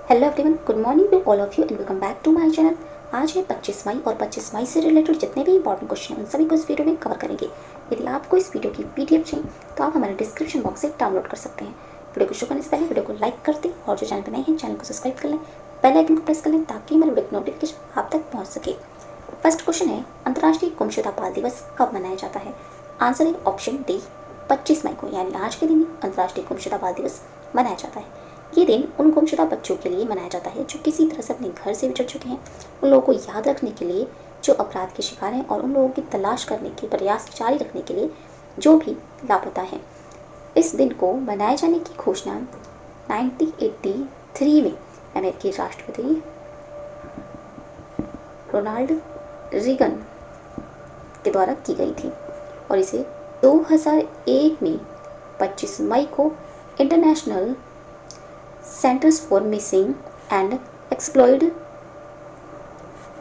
Hello everyone, good morning to all of you and welcome back to my channel. आज है 25 मई और 25 मई से related जितने भी इंपॉर्टेंट क्वेश्चन हैं उन सभी को इस वीडियो में कवर करेंगे। यदि आपको इस वीडियो की पीडीएफ चाहिए तो आप हमारे डिस्क्रिप्शन बॉक्स से डाउनलोड कर सकते हैं। वीडियो को शुरू करने से पहले वीडियो को लाइक कर दें और जो चैनल पर नए हैं चैनल को सब्सक्राइब कर लें, बेल आइकन को प्रेस कर लें ताकि मेरे वीडियो की नोटिफिकेशन आप तक पहुँच सके। फर्स्ट क्वेश्चन है, अंतर्राष्ट्रीय गुमशुदा बाल दिवस कब मनाया जाता है? आंसर है ऑप्शन डी, 25 मई को, यानी आज के दिन अंतर्राष्ट्रीय गुमशुदा बाल दिवस मनाया जाता है। ये दिन उन गुमशुदा बच्चों के लिए मनाया जाता है जो किसी तरह से अपने घर से बिछड़ चुके हैं, उन लोगों को याद रखने के लिए जो अपराध के शिकार हैं और उन लोगों की तलाश करने के प्रयास जारी रखने के लिए जो भी लापता हैं। इस दिन को मनाए जाने की घोषणा 1983 में अमेरिकी राष्ट्रपति रोनाल्ड रीगन के द्वारा की गई थी और इसे 2001 में 25 मई को international centres for missing and exploited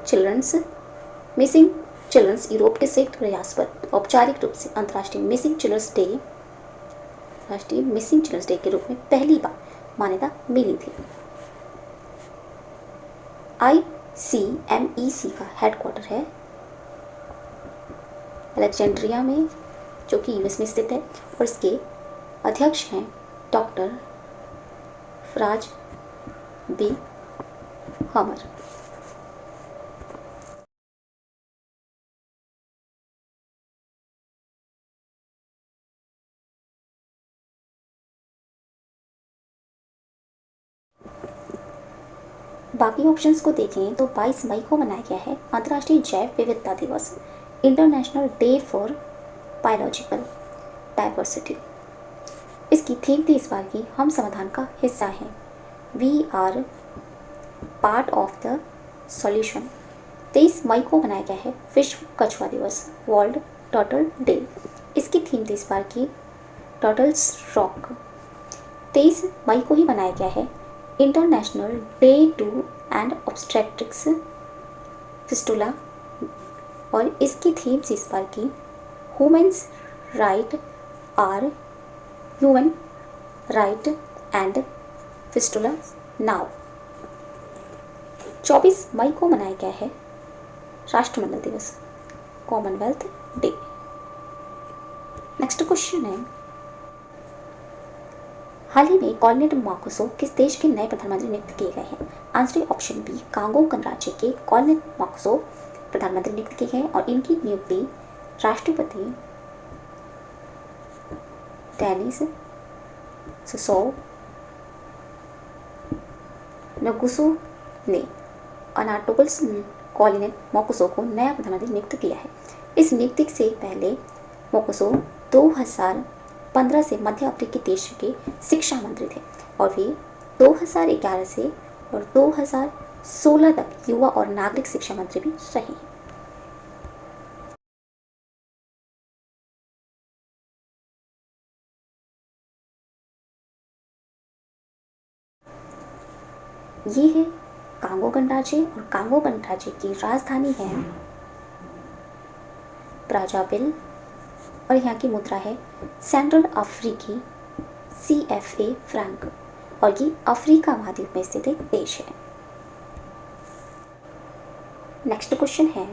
childrens Europe के संयुक्त प्रयास पर औपचारिक रूप से अंतर्राष्ट्रीय मिसिंग चिल्ड्रंस डे के रूप में पहली बार मान्यता मिली थी। ICMEC का हेडक्वार्टर है अलेक्जेंड्रिया में, जो कि यूएस में स्थित है, और इसके अध्यक्ष हैं डॉक्टर फराज बी हमर। बाकी ऑप्शंस को देखें तो 22 मई को मनाया गया है अंतर्राष्ट्रीय जैव विविधता दिवस, international day for biological diversity. इसकी थीम थी इस बार की हम समाधान का हिस्सा हैं, we are part of the solution. 23 मई को मनाया गया है विश्व कछुआ दिवस, वर्ल्ड टर्टल डे। इसकी थीम थी इस बार की टर्टल्स रॉक। 23 मई को ही मनाया गया है international day to end obstetrics fistula और इसकी थीम थी इस बार की humans right are human right and fistula now. 24 मई को मनाया गया है राष्ट्रमंडल दिवस, कॉमनवेल्थ डे। नेक्स्ट क्वेश्चन है, हाल ही में कॉर्नेट मार्कोसो किस देश के नए प्रधानमंत्री नियुक्त किए गए हैं? आंसर है ऑप्शन बी, कांगो गणराज्य के कॉर्नेट मार्कोसो प्रधानमंत्री नियुक्त किए गए और इनकी नियुक्ति राष्ट्रपति डेनिस ससो नगुसो ने अनाटोल्स कॉर्नेट मार्कोसो को नया प्रधानमंत्री नियुक्त किया है। इस नियुक्ति से पहले मार्कोसो 2015 से मध्य अफ्रीकी देश के शिक्षा मंत्री थे और वे 2011 से और 2016 तक युवा और नागरिक शिक्षा मंत्री भी रहे हैं। ये है कांगो गणराज्य और कांगो गणराज्य की राजधानी है ब्राज़ाविल और यहाँ की मुद्रा है सेंट्रल अफ्रीकी CFA फ्रैंक और ये अफ्रीका महाद्वीप में स्थित एक देश है। नेक्स्ट क्वेश्चन है,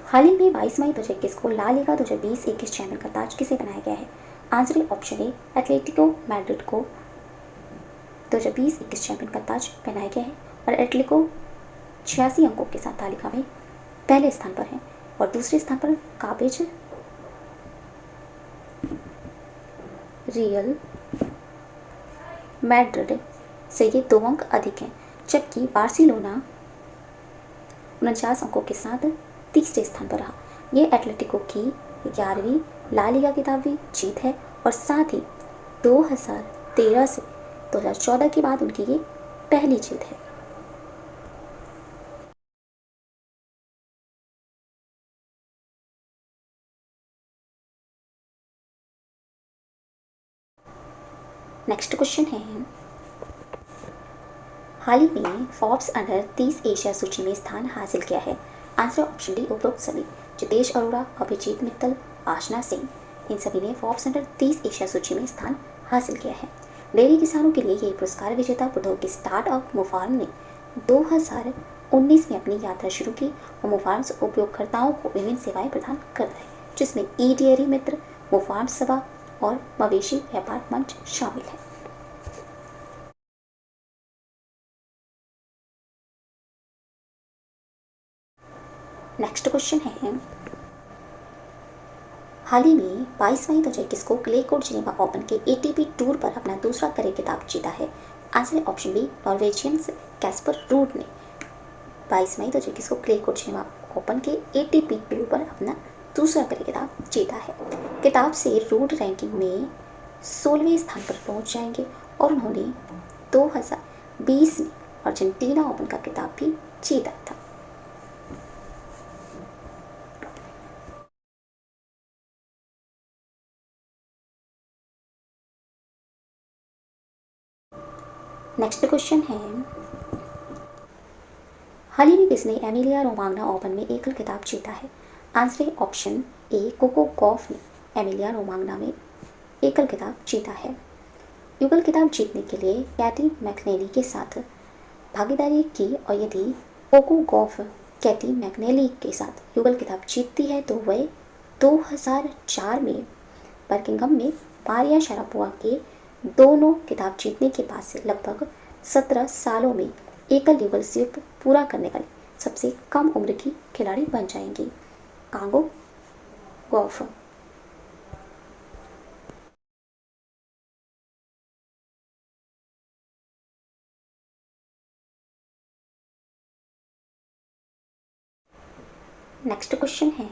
हाल ही में 22 मई 2021 को ला लीगा 2020-21 चैंपियन का ताज किसे बनाया गया है? आंसर है ऑप्शन ए, एटलेटिको मैड्रिड को 2020-21 चैंपियन का ताज पहनाया गया है और एटलेटिको 86 अंकों के साथ तालिका में पहले स्थान पर है और दूसरे स्थान पर काबेज रियल मैड्रिड से ये 2 अंक अधिक हैं, जबकि बार्सिलोना 49 अंकों के साथ तीसरे स्थान पर रहा। ये एटलेटिको की 11वीं ला लीगा खिताबी जीत है और साथ ही 2013 से 2014 के बाद उनकी ये पहली जीत है। नेक्स्ट क्वेश्चन है, हाल ही में फोर्ब्स अंडर 30 एशिया सूची में स्थान हासिल किया है? आंसर ऑप्शन डी, उपरोक्त सभी, जितेश अरोड़ा, अभिजीत मित्तल, आशना सिंह, इन सभी ने फोर्ब्स अंडर 30 एशिया सूची में स्थान हासिल किया है। डेयरी किसानों के लिए ये पुरस्कार विजेता बुढ़ो की स्टार्टअप मुफार्म ने 2019 में अपनी यात्रा शुरू की और मुफार्म्स उपयोगकर्ताओं को विभिन्न सेवाएं प्रदान करता है, जिसमें ई डेयरी मित्र, मुफार्म सेवा और मवेशी व्यापार मंच शामिल है। नेक्स्ट क्वेश्चन है, हाल ही में 22 मई 2021 को क्ले कोर्ट जिनेवा ओपन के एटीपी टूर पर अपना दूसरा करियर खिताब जीता है। आंसर है option B, Norwegian Casper Ruud ने 22 मई 2021 को क्ले कोर्ट जिनेवा ओपन के एटीपी टूर पर अपना दूसरा करियर खिताब जीता है। खिताब से रूड रैंकिंग में 16वें स्थान पर पहुंच जाएंगे और उन्होंने 2020 में अर्जेंटीना ओपन का खिताब भी जीता था। नेक्स्ट क्वेश्चन है, हाल ही में किसने एमिलिया रोमांगना ओपन में एकल खिताब जीता है? आंसर है ऑप्शन ए, कोको गॉफ ने एमिलिया रोमांगना में एकल खिताब जीता है। युगल खिताब जीतने के लिए कैटी मैकनेली के साथ भागीदारी की और यदि कोको गॉफ कैटी मैकनेली के साथ युगल खिताब जीतती है तो वह 2004 में बर्मिंघम में मारिया शारापोवा के दोनों खिताब जीतने के बाद से लगभग 17 सालों में एकल युगल शिल्प पूरा करने वाली सबसे कम उम्र की खिलाड़ी बन जाएंगी। Congo Gauff. नेक्स्ट क्वेश्चन है,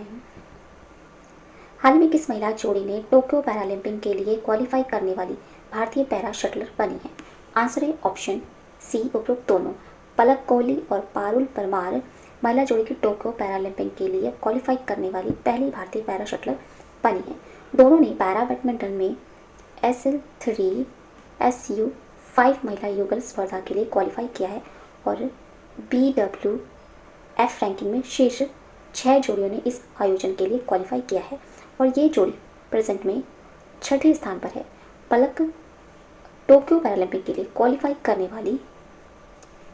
हाल में किस महिला जोड़ी ने टोक्यो पैरालंपिक के लिए क्वालिफाई करने वाली भारतीय पैरा शटलर बनी है? आंसर है ऑप्शन सी, उपरोक्त दोनों। पलक कोहली और पारुल परमार महिला जोड़ी की टोक्यो पैरालंपिक के लिए क्वालिफाई करने वाली पहली भारतीय पैरा शटलर बनी है। दोनों ने पैरा बैडमिंटन में SL3 SU5 महिला युगल स्पर्धा के लिए क्वालिफाई किया है और BWF रैंकिंग में शीर्ष 6 जोड़ियों ने इस आयोजन के लिए क्वालिफाई किया है और ये जोड़ी प्रेजेंट में 6ठे स्थान पर है। पलक टोक्यो पैरालंपिक के लिए क्वालिफाई करने वाली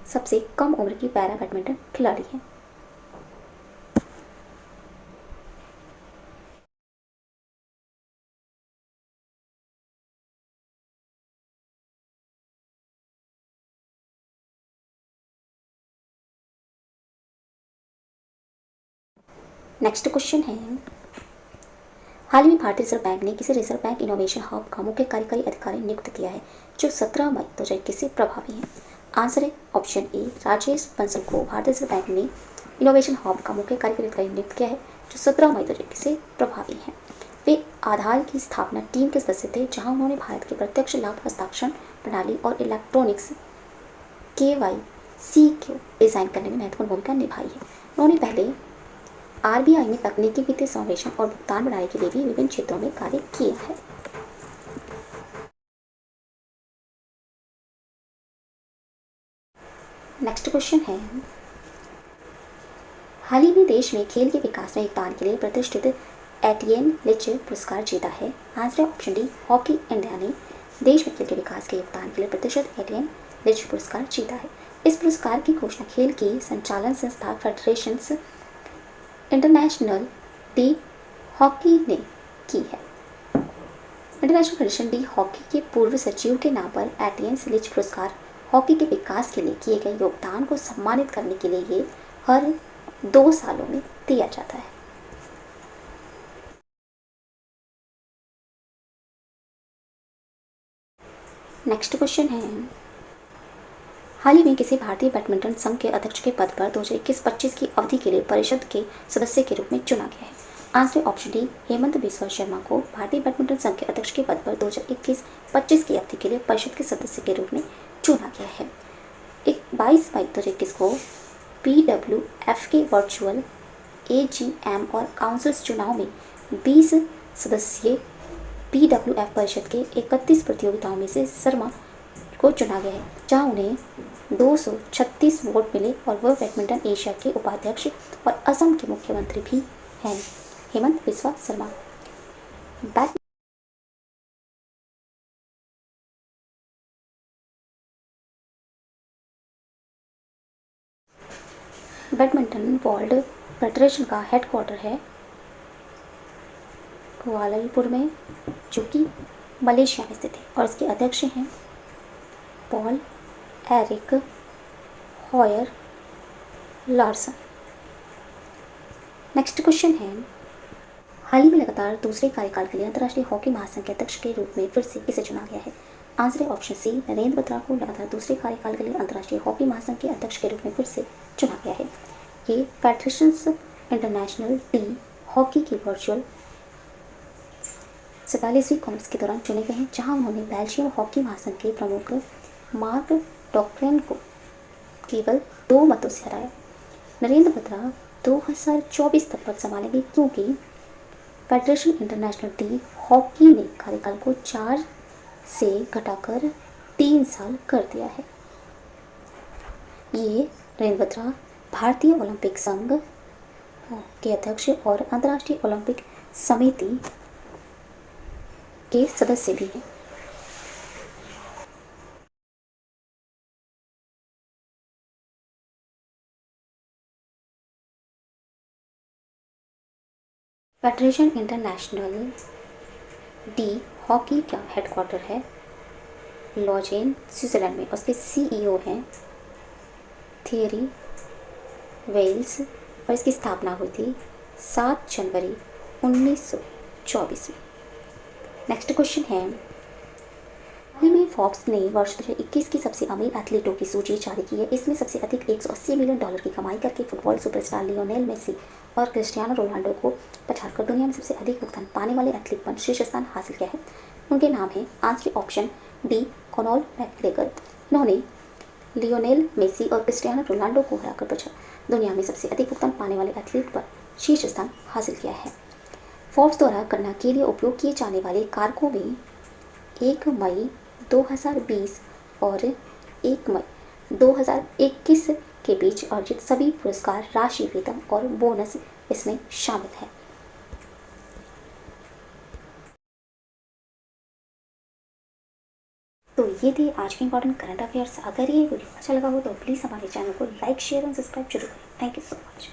सबसे कम उम्र की पैरा बैडमिंटन खिलाड़ी है। नेक्स्ट क्वेश्चन है, हाल ही में भारतीय रिजर्व बैंक ने किसी रिजर्व बैंक इनोवेशन हब का मुख्य कार्यकारी अधिकारी नियुक्त किया है जो 17 मई 2021 से प्रभावी है? आंसर है ऑप्शन ए, राजेश बंसल को भारतीय रिजर्व बैंक ने इनोवेशन हब का मुख्य कार्यकारी अधिकारी नियुक्त किया है जो 17 मई 2021 से प्रभावी है। वे आधार की स्थापना टीम के सदस्य थे जहां उन्होंने भारत के प्रत्यक्ष लाभ हस्ताक्षर प्रणाली और इलेक्ट्रॉनिक्स KYC को डिजाइन करने में महत्वपूर्ण भूमिका निभाई है। उन्होंने पहले RBI में तकनीकी वित्तीय समावेशन और भुगतान बढ़ाने के लिए भी विभिन्न क्षेत्रों में कार्य किया है। नेक्स्ट क्वेश्चन है, हाल ही में देश में खेल के विकास में योगदान के लिए प्रतिष्ठित एटिएन लिच पुरस्कार जीता है? आंसर है ऑप्शन डी, हॉकी इंडिया ने देश में खेल के विकास के योगदान के लिए प्रतिष्ठित एटिएन लिच पुरस्कार जीता है। इस पुरस्कार की घोषणा खेल की संचालन संस्था फेडरेशन इंटरनेशनल डी हॉकी ने की है। इंटरनेशनल फेडरेशन डी हॉकी के पूर्व सचिव के नाम पर एटिएन लिच पुरस्कार हॉकी के विकास के लिए किए गए योगदान को सम्मानित करने के लिए ये हर 2 सालों में दिया जाता है। नेक्स्ट क्वेश्चन है, हाल ही में किसी भारतीय बैडमिंटन संघ के अध्यक्ष के पद पर 2021-25 की अवधि के लिए परिषद के सदस्य के रूप में चुना गया है? Answer option D, Hemant Biswa Sharma को भारतीय बैडमिंटन संघ के अध्यक्ष के पद पर 2021-25 की अवधि के लिए परिषद के सदस्य के रूप में चुना गया है। 22 मई 2021 को BWF के वर्चुअल AGM और काउंसिल्स चुनाव में 20 सदस्यीय BWF परिषद के 31 प्रतियोगिताओं में से शर्मा को चुना गया है जहां उन्हें 236 वोट मिले और वह बैडमिंटन एशिया के उपाध्यक्ष और असम के मुख्यमंत्री भी हैं। Hemant Biswa Sharma. Badminton world federation का हेडक्वार्टर है कुआलालंपुर में, जो कि मलेशिया में स्थित है, और इसके अध्यक्ष हैं Paul Erik Hoyer Larsen. Next question है, हाल ही में लगातार दूसरे कार्यकाल के लिए अंतर्राष्ट्रीय हॉकी महासंघ के अध्यक्ष के रूप में फिर से किसे चुना गया है? आंसर है ऑप्शन सी, नरेंद्र बत्रा को लगातार दूसरे कार्यकाल के लिए अंतर्राष्ट्रीय हॉकी महासंघ के अध्यक्ष के रूप में फिर से चुना गया है। ये फेडरेशंस इंटरनेशनल टी हॉकी की वर्चुअल 47वीं कांग्रेस के दौरान चुने गए हैं, जहां उन्होंने बेल्जियम हॉकी महासंघ के प्रमुख मार्क डॉक्ट्रेन को केवल 2 मतों से हराया। नरेंद्र बत्रा 2024 तक पद संभालेंगे, क्योंकि फेडरेशन इंटरनेशनल टी हॉकी ने कार्यकाल को 4 से घटाकर 3 साल कर दिया है। ये नरेंद्र बत्रा भारतीय ओलंपिक संघ के अध्यक्ष और अंतर्राष्ट्रीय ओलंपिक समिति के सदस्य भी हैं। फेडरेशन इंटरनेशनल डी हॉकी का हेडक्वार्टर है लॉजेन, स्विट्जरलैंड में। उसके CEO हैं थियरी वेल्स, और इसकी स्थापना हुई थी 7 जनवरी 1924 में। नेक्स्ट क्वेश्चन है, हाल में फोर्ब्स ने वर्ष 2021 की सबसे अमीर एथलीटों की सूची जारी की है। इसमें सबसे अधिक $180 मिलियन की कमाई करके फुटबॉल सुपरस्टार लियोनेल मेसी और क्रिस्टियानो रोनाल्डो को पछाड़कर दुनिया में सबसे अधिक भुगतान पाने वाले एथलीट पर शीर्ष स्थान हासिल किया है। उनके नाम है आंसर ऑप्शन डी, कॉनोर मैकग्रेगर। उन्होंने लियोनेल मेसी और क्रिस्टियानो रोनाल्डो को हराकर दुनिया में सबसे अधिक भुगतान पाने वाले एथलीट पर शीर्ष स्थान हासिल किया है। फोर्ब्स द्वारा गणना के लिए उपयोग किए जाने वाले कारकों में 1 मई 2020 और 1 मई 2021 के बीच अर्जित सभी पुरस्कार राशि, वेतन और बोनस इसमें शामिल है। तो ये थे आज के इंपॉर्टेंट करंट अफेयर्स। अगर ये वीडियो अच्छा लगा हो तो प्लीज़ हमारे चैनल को लाइक, शेयर और सब्सक्राइब जरूर करें। Thank you so much.